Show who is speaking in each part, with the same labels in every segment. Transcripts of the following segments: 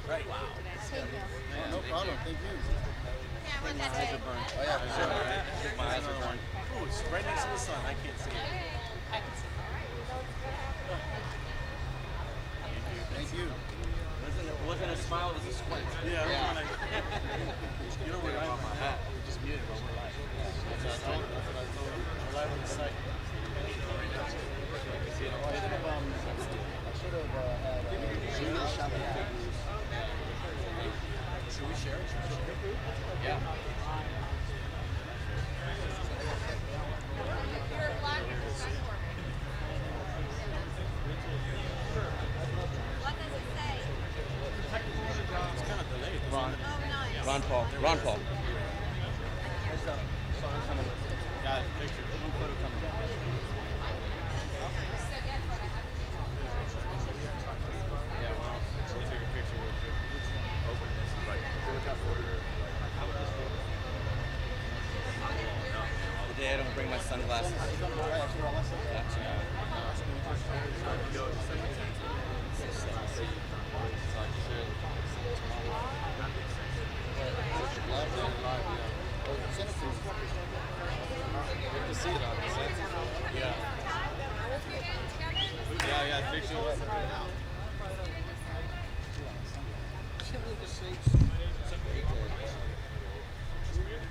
Speaker 1: Right. Wow.
Speaker 2: Oh, no problem. Thank you.
Speaker 3: Yeah, I want that day.
Speaker 2: Oh, yeah, for sure.
Speaker 1: My eyes are burned. Ooh, it's right next to the sun. I can't see it. I can see it.
Speaker 2: Thank you.
Speaker 1: It wasn't a smile, it was a squint.
Speaker 2: Yeah.
Speaker 1: You know we're live on my hat. We just muted, but we're live. That's what I told him. We're live on the site.
Speaker 2: I should have had
Speaker 1: Should we share it? Yeah.
Speaker 3: You're a black or a for me. What does it say?
Speaker 1: It's kind of delayed.
Speaker 3: Oh, nice.
Speaker 1: Ron Paul. Ron Paul. Got it. Picture. One photo coming. Yeah, well, we'll take a picture real quick. Open this. Right. Look out for it. The day I don't bring my sunglasses. Good to see it on DeSantis. Yeah. Yeah, picture.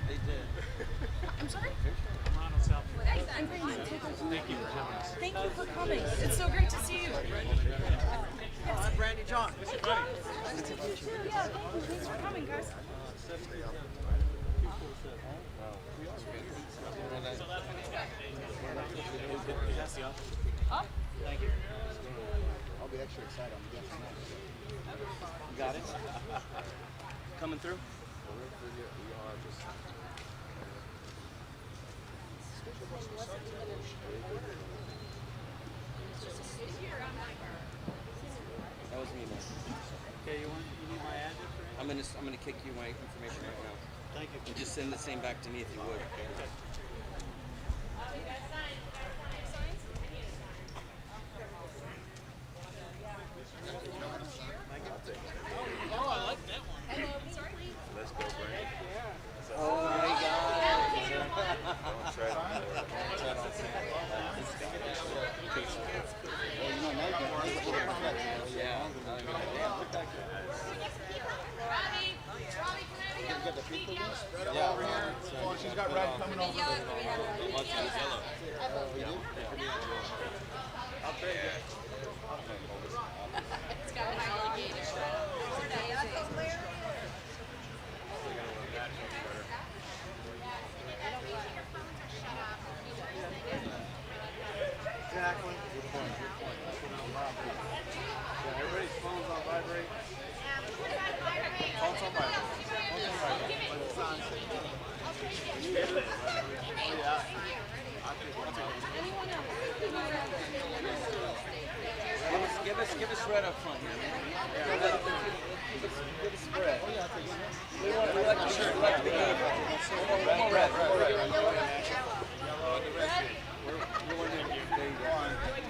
Speaker 1: They did.
Speaker 3: I'm sorry?
Speaker 1: Thank you for having us.
Speaker 4: Thank you for coming. It's so great to see you.
Speaker 1: I'm Brandy John. This is Brandy.
Speaker 4: Nice to meet you. Yeah, thank you. Thanks for coming, guys. Up?
Speaker 1: Thank you.
Speaker 2: I'll be extra excited. I'm guessing
Speaker 1: You got it? Coming through? That was me, man.
Speaker 5: Okay, you need my address?
Speaker 1: I'm gonna kick you my information right now.
Speaker 5: Thank you.
Speaker 1: And just send the same back to me if you would.
Speaker 5: Oh, I like that one.
Speaker 6: Let's go, Brandon.
Speaker 1: Oh my God! Yeah.
Speaker 2: Oh, she's got red coming over.
Speaker 3: It's got an alligator.
Speaker 5: Exactly. Good point. Yeah, everybody's phone's on vibrate. Phone's on vibrate.
Speaker 1: Give us red up front here, man. Give us red. We like the shirt. We like the game. More red.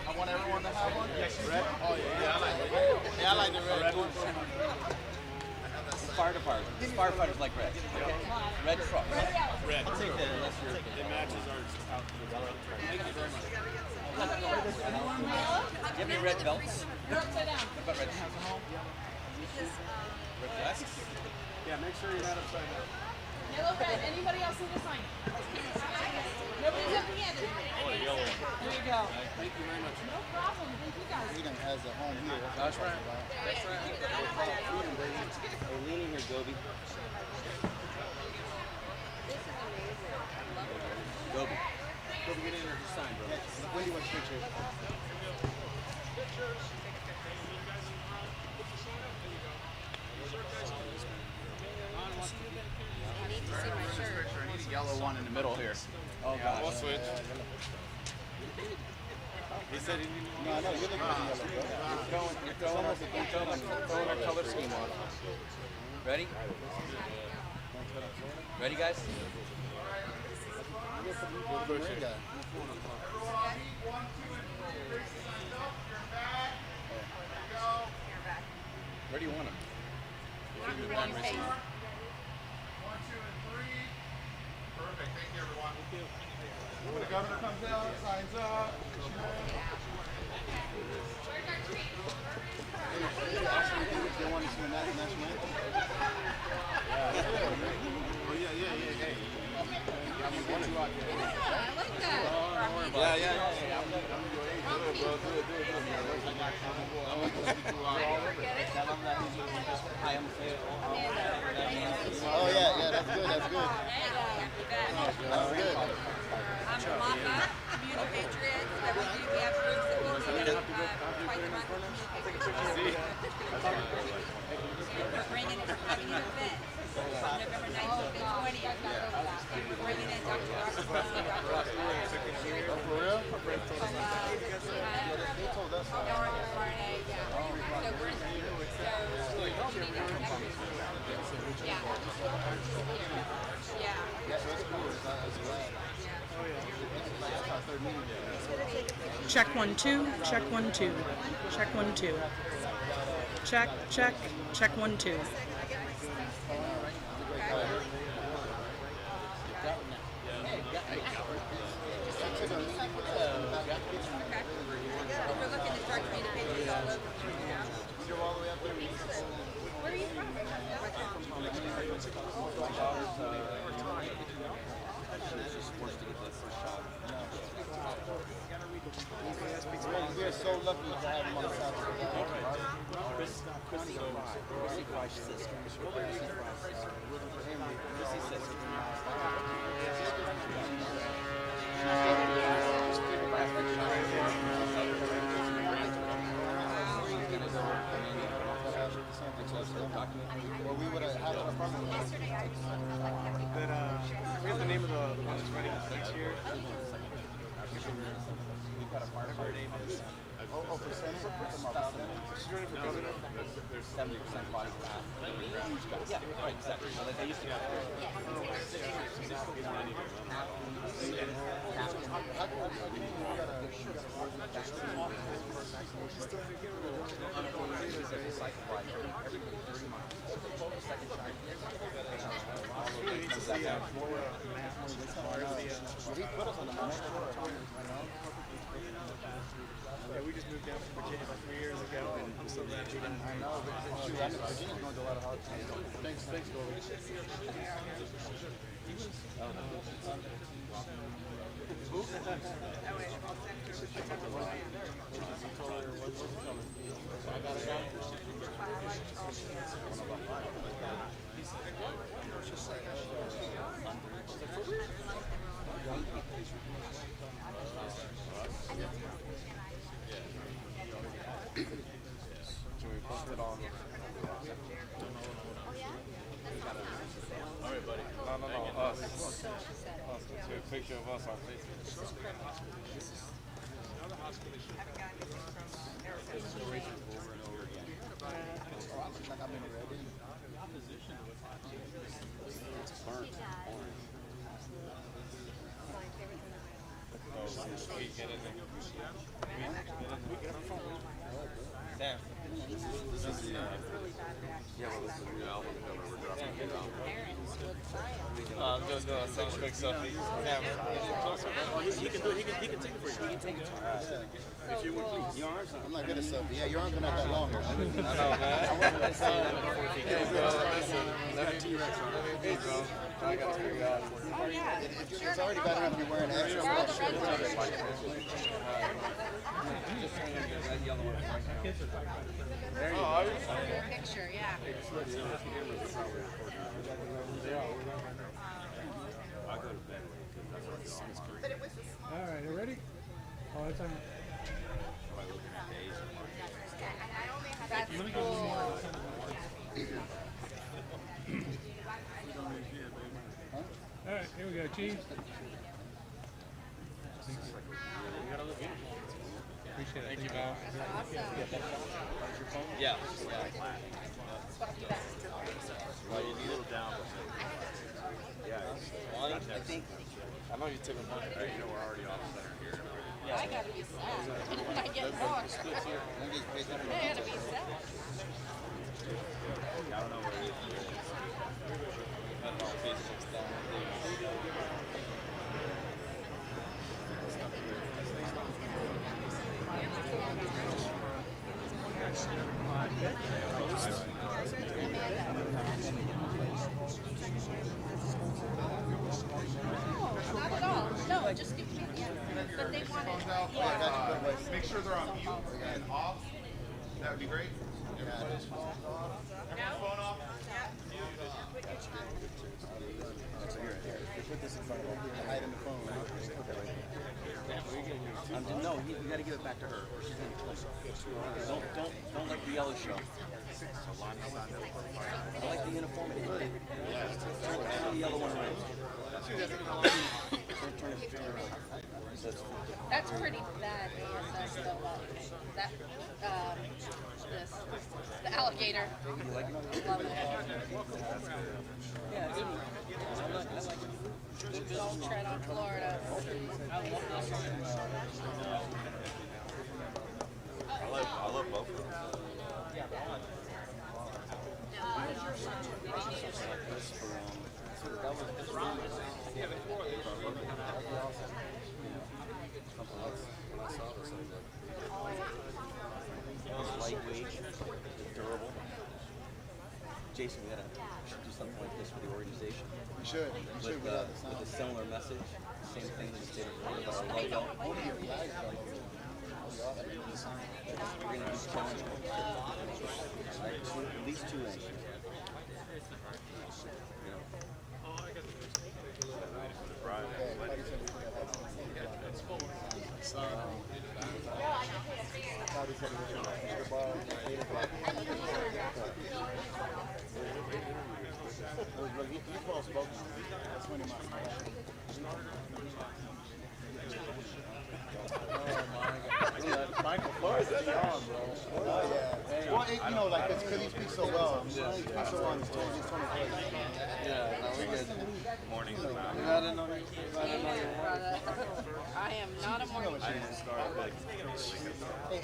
Speaker 2: I want everyone to have one.
Speaker 5: Yes, red?
Speaker 2: Oh, yeah, I like it. Yeah, I like the red too.
Speaker 1: Fire department. Firefighters like red. Okay. Red truck.
Speaker 5: Red.
Speaker 1: I'll take that unless you're.
Speaker 5: It matches our outfit.
Speaker 1: Thank you very much. Do you have any red belts?
Speaker 4: You're upside down.
Speaker 1: What about red shoes? Red vests?
Speaker 5: Yeah, make sure you're not upside down.
Speaker 4: Yellow, red. Anybody else need a sign? Nobody's empty-handed.
Speaker 5: Yellow.
Speaker 4: There you go.
Speaker 5: Thank you very much.
Speaker 4: No problem. Thank you, guys.
Speaker 2: Freedom has a home here.
Speaker 1: That's right. That's right. Freedom, baby. Hey, lean in here, Gobi. Gobi. Gobi, get in there and sign, bro.
Speaker 2: Wendy wants pictures.
Speaker 3: I need to see my shirt.
Speaker 2: I need a yellow one in the middle here.
Speaker 1: Oh, gosh.
Speaker 5: We'll switch. He said he needed
Speaker 2: No, no, you're looking at the yellow, bro.
Speaker 1: You're throwing our color scheme on. Ready? Ready, guys? Where do you want them?
Speaker 3: One face.
Speaker 2: When the governor comes out, signs up. Actually, they want to see a national anthem. Oh, yeah.
Speaker 3: I like that.
Speaker 2: Oh, yeah, that's good.
Speaker 3: That's good. I'm Maka, Community Patriots. That we have groups that we do that fight the run for communication. We're bringing it, having an event on November 19th and 20th. We're bringing in Dr. Robert Brown, Dr. Ross Myers,
Speaker 2: Oh, for real?
Speaker 3: They told us. So we're yeah. Yeah.
Speaker 2: Yeah, so it's cool. It's glad. That's our third meeting.
Speaker 7: Check 1 2, check 1 2, check 1 2. Check, check 1 2.
Speaker 3: We're looking to start communications all over. Where are you from?
Speaker 2: We are so lucky to have him on the side of the Well, we would have had an apartment.
Speaker 5: But I forget the name of the one that's running next year. Her name is.
Speaker 2: Oh, for Senate?
Speaker 5: She's running for governor.
Speaker 1: There's 70% body fat. Yeah, right, exactly. So they used to go.
Speaker 5: Yeah, we just moved down from Virginia about 3 years ago, and I'm so glad we didn't.
Speaker 2: I know, but shoot, I know Virginia's going to a lot of hard times. Thanks, Dory.
Speaker 1: Can we post it on? Alright, buddy. No, us. Take a picture of us on Facebook.
Speaker 2: Like I'm in a red.
Speaker 1: It's burnt orange. We get in there. Damn.
Speaker 6: Yeah, well, this is a new album cover. We're dropping a new album.
Speaker 1: I'm just doing some quick selfie. Damn.
Speaker 5: He can do it. He can take it for you. He can take it. If you would please. Your arms.
Speaker 2: I'm not good at selfie. Yeah, your arms are not that long.
Speaker 1: I know, man. Hey, bro, listen. Let me be, bro. I gotta figure it out.
Speaker 3: Oh, yeah.
Speaker 2: It's already bad enough you're wearing extra
Speaker 3: Where are the
Speaker 2: small
Speaker 3: red
Speaker 2: shirts.
Speaker 3: ones?
Speaker 1: Oh, are you?
Speaker 3: Picture, yeah.
Speaker 8: All right, you ready? Oh, it's on.
Speaker 3: That's cool.
Speaker 8: All right, here we go, Chief. Appreciate it.
Speaker 1: Thank you, man.
Speaker 3: Awesome.
Speaker 1: Yeah.
Speaker 6: Well, you need a little down. Yeah.
Speaker 1: One, I think. I know you took a bunch.
Speaker 6: Right, you know, we're already off center here.
Speaker 3: I gotta be sad. When I get more. I gotta be sad.
Speaker 6: I don't know where it is.
Speaker 2: Make sure they're on mute and off. That would be great. Everybody's phones off. Everyone's phone off.
Speaker 1: Put this in front of him.
Speaker 2: Hide in the phone.
Speaker 1: No, you got to give it back to her. Don't let the yellow show. I like the uniformity. Turn the yellow one around.
Speaker 4: That's pretty bad ASS though. That the alligator. Love it.
Speaker 1: Yeah,
Speaker 4: Don't tread on Florida.
Speaker 6: I love both of them.
Speaker 1: Lightweight, durable. Jason, we should do something like this for the organization.
Speaker 2: You should.
Speaker 1: With a similar message, same thing in the state of Florida. We're going to do challenge at least 2 inches.
Speaker 6: Michael Flores is on, bro.
Speaker 2: Well, you know, like, it's because he speaks so well. He speaks so well on his tone.
Speaker 6: Yeah, no, we good. Morning.
Speaker 4: I am not a morning.
Speaker 6: I didn't start like.
Speaker 2: Hey,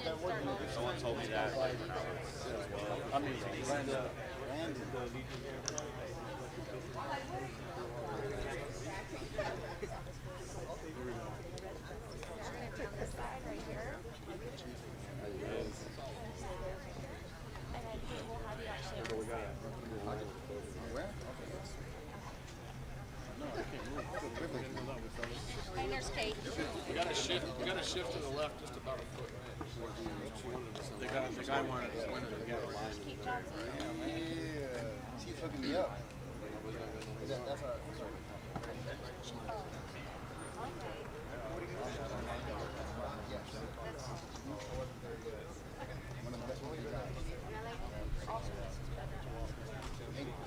Speaker 2: that word.
Speaker 6: Someone told me that when I was. I mean, Brenda.
Speaker 4: Hey, there's Kate.
Speaker 8: We got to shift to the left just about a foot. The guy wanted to get a line.
Speaker 2: Yeah. She's hooking me up. That's our.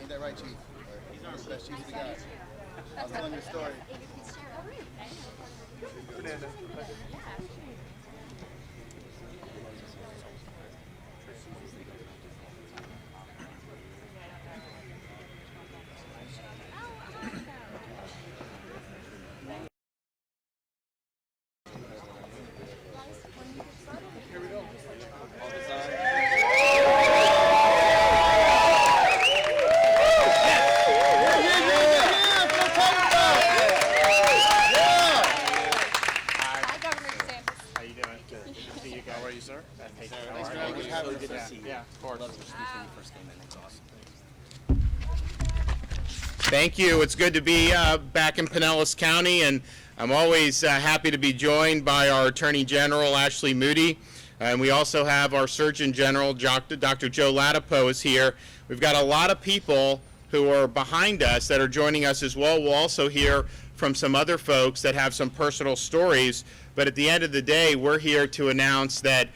Speaker 2: Ain't that right, Chief? He's the best chief of the guys. I was telling you a story.
Speaker 9: Thank you. It's good to be back in Pinellas County, and I'm always happy to be joined by our Attorney General, Ashley Moody, and we also have our Surgeon General, Dr. Joe Latipo is here. We've got a lot of people who are behind us that are joining us as well. We'll also hear from some other folks that have some personal stories, but at the end of the day, we're here to announce that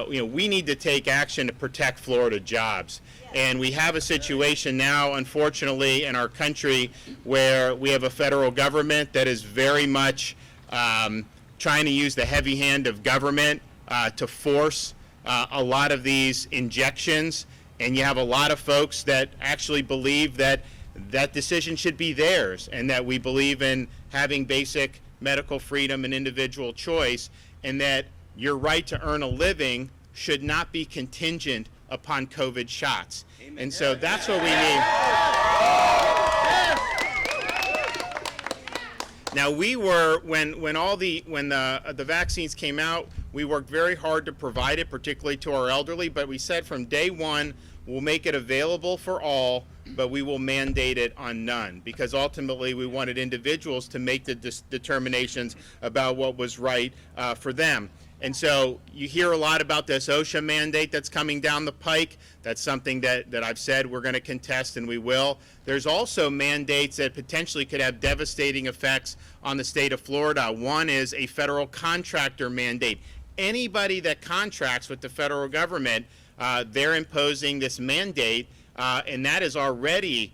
Speaker 9: we need to take action to protect Florida jobs. And we have a situation now, unfortunately, in our country where we have a federal government that is very much trying to use the heavy hand of government to force a lot of these injections. And you have a lot of folks that actually believe that that decision should be theirs, and that we believe in having basic medical freedom and individual choice, and that your right to earn a living should not be contingent upon COVID shots. Amen. And so that's what we need. Now we were, when the vaccines came out, we worked very hard to provide it, particularly to our elderly, but we said from day one We'll make it available for all, but we will mandate it on none, because ultimately we wanted individuals to make the determinations about what was right for them. And so you hear a lot about this OSHA mandate that's coming down the pike. That's something that I've said we're going to contest, and we will. There's also mandates that potentially could have devastating effects on the state of Florida. One is a federal contractor mandate. Anybody that contracts with the federal government, they're imposing this mandate, and that is already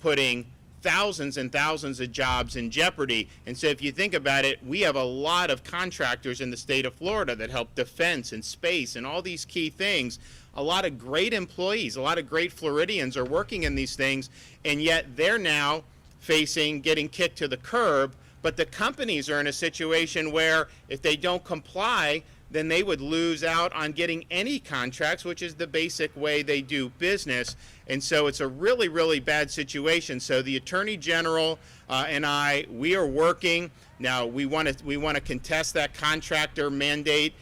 Speaker 9: putting thousands and thousands of jobs in jeopardy. And so if you think about it, we have a lot of contractors in the state of Florida that help defense and space and all these key things. A lot of great employees, a lot of great Floridians are working in these things, and yet they're now getting kicked to the curb. But the companies are in a situation where if they don't comply, then they would lose out on getting any contracts, which is the basic way they do business. And so it's a really, really bad situation. So the Attorney General and we are working. Now, we want to contest that contractor mandate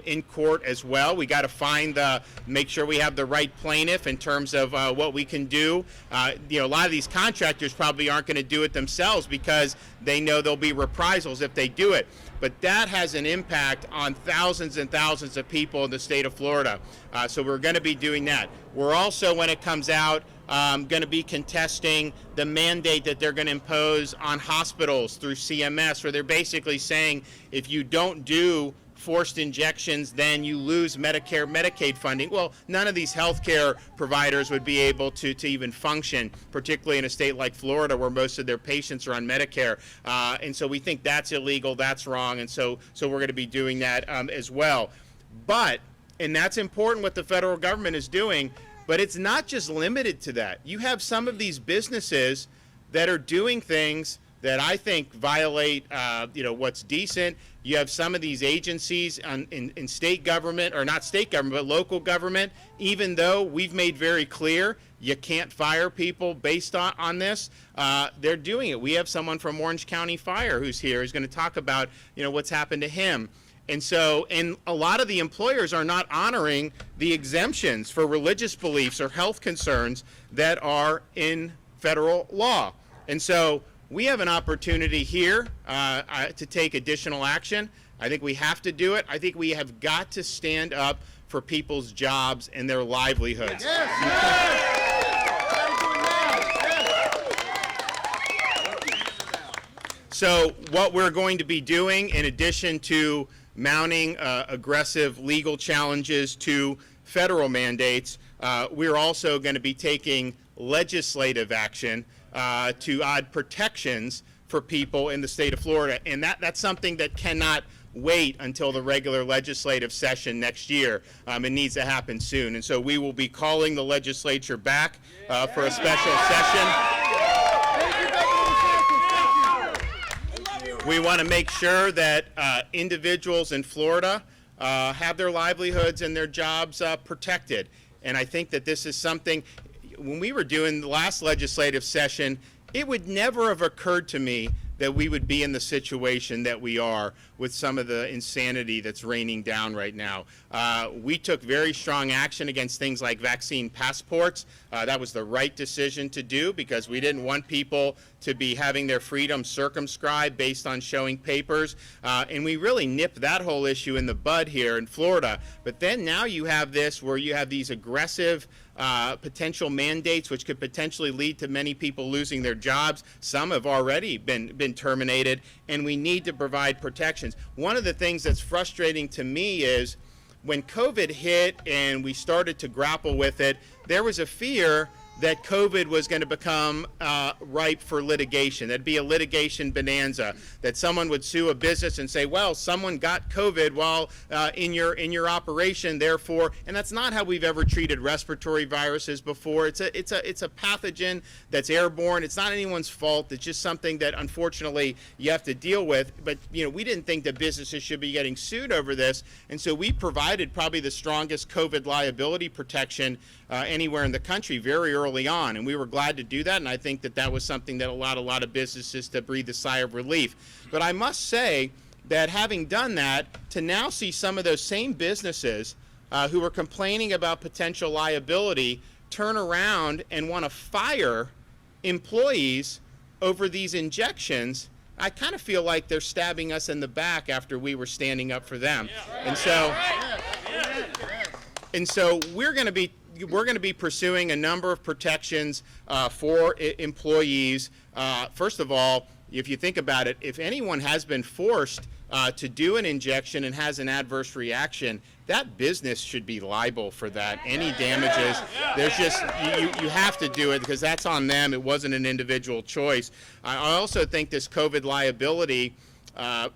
Speaker 9: in court as well. We got to make sure we have the right plaintiff in terms of what we can do. A lot of these contractors probably aren't going to do it themselves because they know there'll be reprisals if they do it. But that has an impact on thousands and thousands of people in the state of Florida. So we're going to be doing that. We're also, when it comes out, going to be contesting the mandate that they're going to impose on hospitals through CMS, where they're basically saying if you don't do forced injections, then you lose Medicare, Medicaid funding. Well, none of these healthcare providers would be able to even function, particularly in a state like Florida where most of their patients are on Medicare. And so we think that's illegal, that's wrong, and so we're going to be doing that as well. But, and that's important what the federal government is doing, but it's not just limited to that. You have some of these businesses that are doing things that I think violate, what's decent. You have some of these agencies in state government, or not state government, but local government, even though we've made very clear you can't fire people based on this, they're doing it. We have someone from Orange County Fire who's here, who's going to talk about, what's happened to him. And so, and a lot of the employers are not honoring the exemptions for religious beliefs or health concerns that are in federal law. And so we have an opportunity here to take additional action. I think we have to do it. I think we have got to stand up for people's jobs and their livelihoods. So what we're going to be doing, in addition to mounting aggressive legal challenges to federal mandates, we're also going to be taking legislative action to add protections for people in the state of Florida. And that's something that cannot wait until the regular legislative session next year. It needs to happen soon. And so we will be calling the legislature back for a special session. We want to make sure that individuals in Florida have their livelihoods and their jobs protected. And I think that this is something, when we were doing the last legislative session, it would never have occurred to me that we would be in the situation that we are with some of the insanity that's raining down right now. We took very strong action against things like vaccine passports. That was the right decision to do because we didn't want people to be having their freedom circumscribed based on showing papers. And we really nipped that whole issue in the bud here in Florida. But then now you have this where you have these aggressive potential mandates which could potentially lead to many people losing their jobs. Some have already been terminated, and we need to provide protections. One of the things that's frustrating to me is when COVID hit and we started to grapple with it, there was a fear that COVID was going to become ripe for litigation. That'd be a litigation bonanza, that someone would sue a business and say, well, someone got COVID while in your operation, therefore, and that's not how we've ever treated respiratory viruses before. It's a pathogen that's airborne. It's not anyone's fault. It's just something that unfortunately you have to deal with. But we didn't think that businesses should be getting sued over this, and so we provided probably the strongest COVID liability protection anywhere in the country very early on, and we were glad to do that, and I think that was something that allowed a lot of businesses to breathe a sigh of relief. But I must say that having done that, to now see some of those same businesses who were complaining about potential liability turn around and want to fire employees over these injections, I kind of feel like they're stabbing us in the back after we were standing up for them. And so we're going to be pursuing a number of protections for employees. First of all, if you think about it, if anyone has been forced to do an injection and has an adverse reaction, that business should be liable for that. Any damages, there's just, you have to do it because that's on them. It wasn't an individual choice. I also think this COVID liability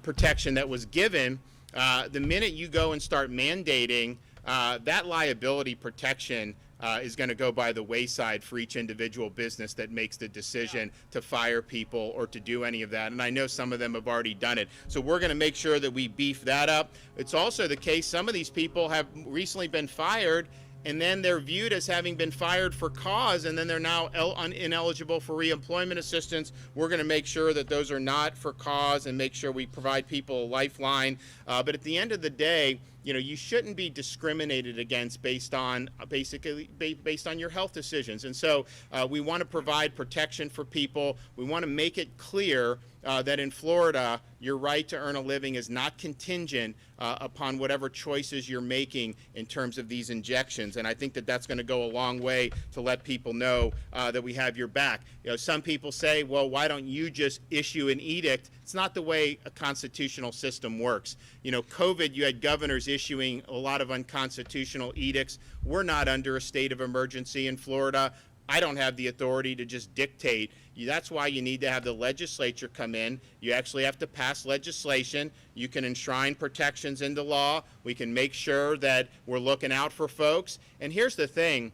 Speaker 9: protection that was given, the minute you go and start mandating, that liability protection is going to go by the wayside for each individual business that makes the decision to fire people or to do any of that. And I know some of them have already done it. So we're going to make sure that we beef that up. It's also the case some of these people have recently been fired, and then they're viewed as having been fired for cause, and then they're now ineligible for reemployment assistance. We're going to make sure that those are not for cause and make sure we provide people a lifeline. But at the end of the day, you shouldn't be discriminated against based on based on your health decisions. And so we want to provide protection for people. We want to make it clear that in Florida, your right to earn a living is not contingent upon whatever choices you're making in terms of these injections. And I think that that's going to go a long way to let people know that we have your back. Some people say, well, why don't you just issue an edict? It's not the way a constitutional system works. COVID, you had governors issuing a lot of unconstitutional edicts. We're not under a state of emergency in Florida. I don't have the authority to just dictate. That's why you need to have the legislature come in. You actually have to pass legislation. You can enshrine protections into law. We can make sure that we're looking out for folks. And here's the thing.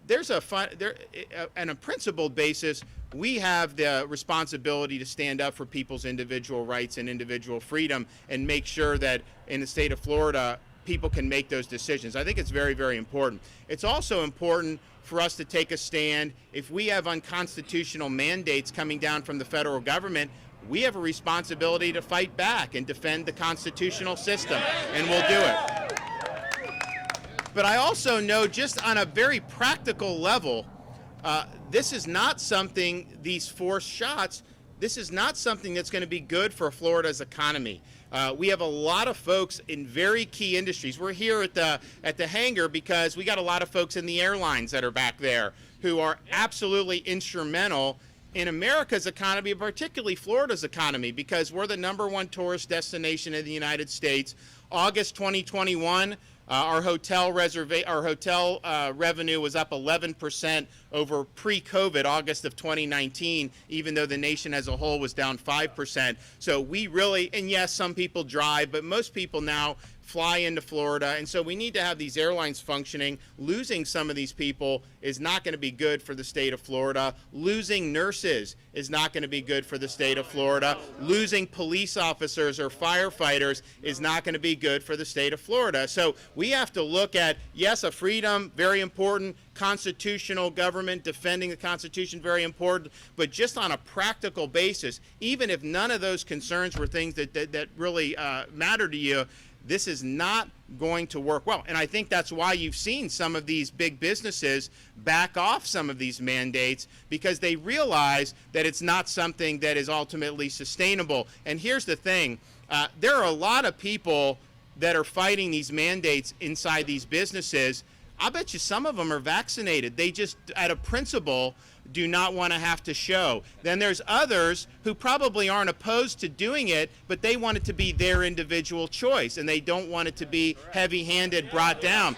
Speaker 9: On a principled basis, we have the responsibility to stand up for people's individual rights and individual freedom and make sure that in the state of Florida, people can make those decisions. I think it's very, very important. It's also important for us to take a stand. If we have unconstitutional mandates coming down from the federal government, we have a responsibility to fight back and defend the constitutional system, and we'll do it. But I also know, just on a very practical level, this is not something, these forced shots, this is not something that's going to be good for Florida's economy. We have a lot of folks in very key industries. We're here at the hangar because we got a lot of folks in the airlines that are back there who are absolutely instrumental in America's economy, particularly Florida's economy, because we're the #1 tourist destination in the United States. August 2021, our hotel revenue was up 11% over pre-COVID August of 2019, even though the nation as a whole was down 5%. So we really, and yes, some people drive, but most people now fly into Florida, and so we need to have these airlines functioning. Losing some of these people is not going to be good for the state of Florida. Losing nurses is not going to be good for the state of Florida. Losing police officers or firefighters is not going to be good for the state of Florida. So we have to look at, yes, a freedom, very important, constitutional government, defending the Constitution, very important, but just on a practical basis, even if none of those concerns were things that really matter to you, this is not going to work well. And I think that's why you've seen some of these big businesses back off some of these mandates, because they realize that it's not something that is ultimately sustainable. And here's the thing. There are a lot of people that are fighting these mandates inside these businesses. I bet you some of them are vaccinated. They just, out of principle, do not want to have to show. Then there's others who probably aren't opposed to doing it, but they want it to be their individual choice, and they don't want it to be heavy-handed, brought down.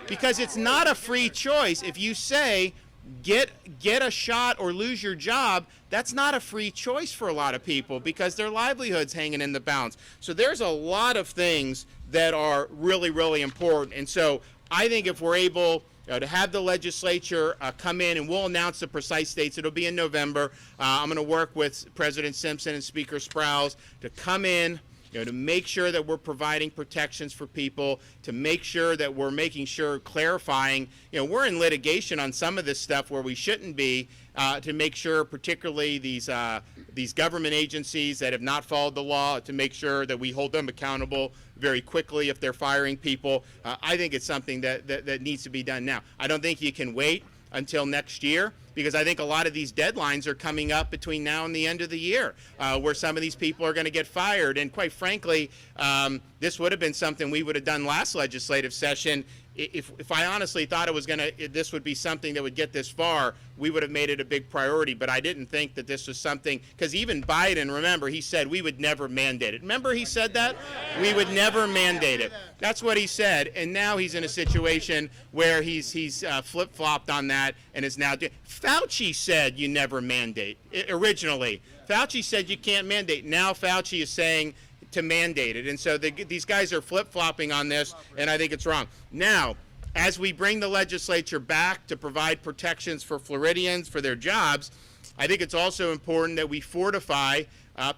Speaker 9: Because it's not a free choice. If you say, get a shot or lose your job, that's not a free choice for a lot of people because their livelihood's hanging in the balance. So there's a lot of things that are really, really important. And so I think if we're able to have the legislature come in, and we'll announce the precise dates. It'll be in November. I'm going to work with President Simpson and Speaker Sprowls to come in to make sure that we're providing protections for people, to make sure that we're making sure, clarifying, we're in litigation on some of this stuff where we shouldn't be, to make sure, particularly these government agencies that have not followed the law, to make sure that we hold them accountable very quickly if they're firing people. I think it's something that needs to be done now. I don't think you can wait until next year, because I think a lot of these deadlines are coming up between now and the end of the year, where some of these people are going to get fired. And quite frankly, this would have been something we would have done last legislative session. If I honestly thought this would be something that would get this far, we would have made it a big priority. But I didn't think that this was something, because even Biden, remember, he said we would never mandate it. Remember he said that? We would never mandate it. That's what he said. And now he's in a situation where he's flip-flopped on that and is now doing. Fauci said you never mandate originally. Fauci said you can't mandate. Now Fauci is saying to mandate it. And so these guys are flip-flopping on this, and I think it's wrong. Now, as we bring the legislature back to provide protections for Floridians for their jobs, I think it's also important that we fortify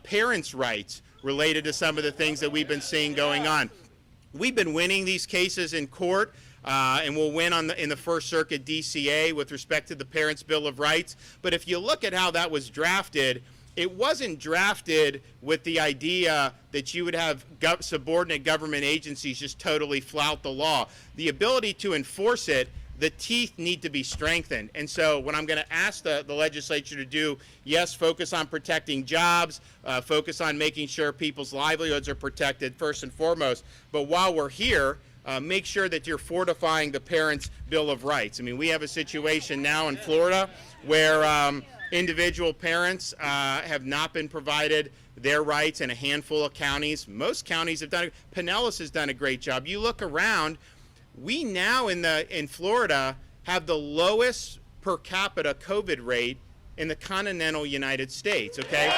Speaker 9: parents' rights related to some of the things that we've been seeing going on. We've been winning these cases in court, and we'll win in the First Circuit DCA with respect to the Parents' Bill of Rights. But if you look at how that was drafted, it wasn't drafted with the idea that you would have subordinate government agencies just totally flout the law. The ability to enforce it, the teeth need to be strengthened. And so what I'm going to ask the legislature to do, yes, focus on protecting jobs, focus on making sure people's livelihoods are protected first and foremost. But while we're here, make sure that you're fortifying the Parents' Bill of Rights. I mean, we have a situation now in Florida where individual parents have not been provided their rights in a handful of counties. Most counties have done it. Pinellas has done a great job. You look around, we now in Florida have the lowest per capita COVID rate in the continental United States, okay?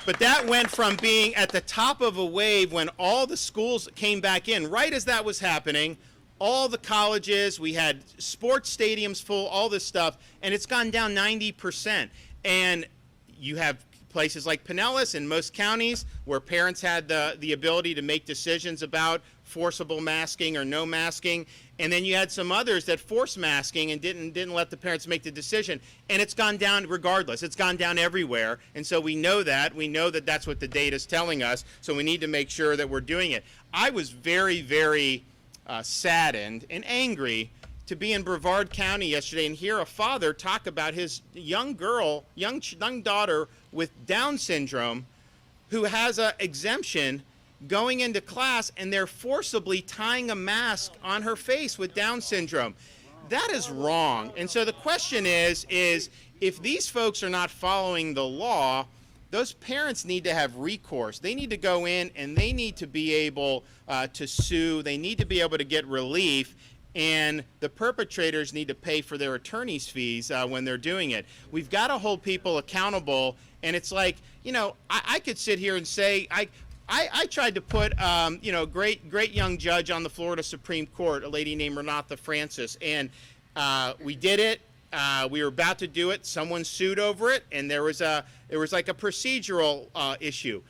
Speaker 9: But that went from being at the top of a wave when all the schools came back in. Right as that was happening, all the colleges, we had sports stadiums full, all this stuff, and it's gone down 90%. And you have places like Pinellas in most counties where parents had the ability to make decisions about forcible masking or no masking. And then you had some others that forced masking and didn't let the parents make the decision. And it's gone down regardless. It's gone down everywhere. And so we know that. We know that that's what the data is telling us. So we need to make sure that we're doing it. I was very, very saddened and angry to be in Brevard County yesterday and hear a father talk about his young daughter with Down syndrome who has an exemption going into class, and they're forcibly tying a mask on her face with Down syndrome. That is wrong. And so the question is if these folks are not following the law, those parents need to have recourse. They need to go in and they need to be able to sue. They need to be able to get relief. And the perpetrators need to pay for their attorney's fees when they're doing it. We've got to hold people accountable. And it's like, I could sit here and say, I tried to put, great young judge on the Florida Supreme Court, a lady named Renata Francis. And we did it. We were about to do it. Someone sued over it. And there was like a procedural issue.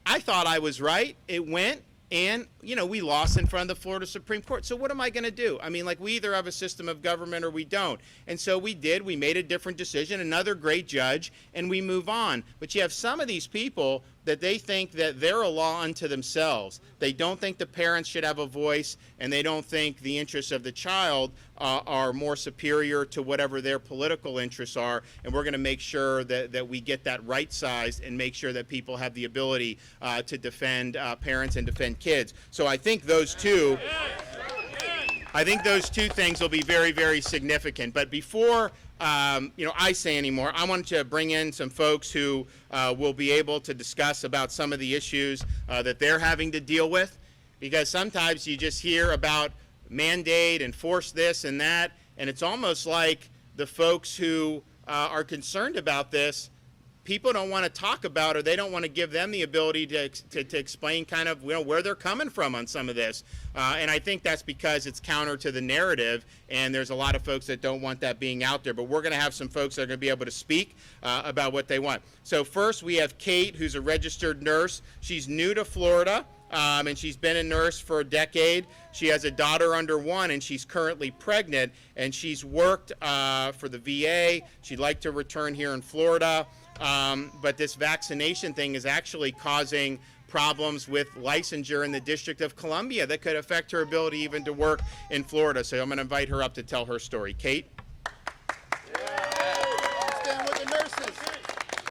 Speaker 9: I thought I was right. It went. And, we lost in front of the Florida Supreme Court. So what am I going to do? I mean, we either have a system of government or we don't. And so we did. We made a different decision, another great judge, and we move on. But you have some of these people that they think that they're a law unto themselves. They don't think the parents should have a voice, and they don't think the interests of the child are more superior to whatever their political interests are. And we're going to make sure that we get that right-sized and make sure that people have the ability to defend parents and defend kids. So I think those two things will be very, very significant. But before I say anymore, I wanted to bring in some folks who will be able to discuss about some of the issues that they're having to deal with, because sometimes you just hear about mandate and force this and that, and it's almost like the folks who are concerned about this people don't want to talk about, or they don't want to give them the ability to explain kind of, you know, where they're coming from on some of this. And I think that's because it's counter to the narrative, and there's a lot of folks that don't want that being out there. But we're going to have some folks that are going to be able to speak about what they want. So first we have Kate, who's a registered nurse. She's new to Florida. And she's been a nurse for a decade. She has a daughter under 1, and she's currently pregnant, and she's worked for the VA. She'd like to return here in Florida, but this vaccination thing is actually causing problems with licensure in the District of Columbia that could affect her ability even to work in Florida. So I'm going to invite her up to tell her story. Kate?